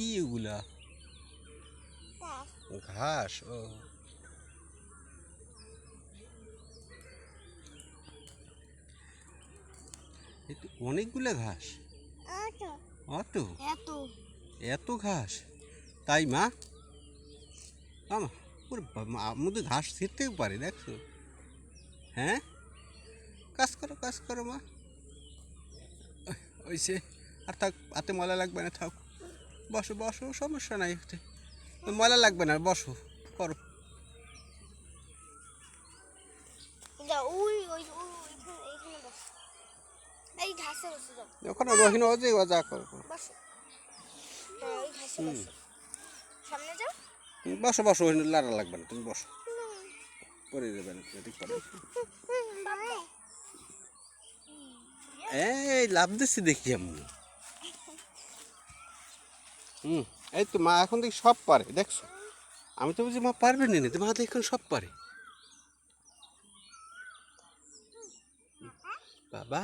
কি এগুলা? ঘাস। ও অনেকগুলা ঘাস। অত এত এত ঘাস? তাই মা? আমু তো ঘাস ছিঁড়তেও পারে, দেখছো? হ্যাঁ, কাজ করো মা। ওইসে আর থাক, হাতে ময়লা লাগবে না, থাক। বসো বসো, সমস্যা নাই, ময়লা লাগবে না, বসো, করো। ওখানে রহিন ওজে যা করো। বসো বসো, লাড়া লাগবে না, তুমি বসো, পরে দেবে না ঠিক পরে। এই লাভ দিচ্ছি দেখি আমি। এই তো মা এখন দেখি সব পারে, দেখছো? আমি তো বুঝি মা পারবে না, তো মা দেখুন সব পারে। বাবা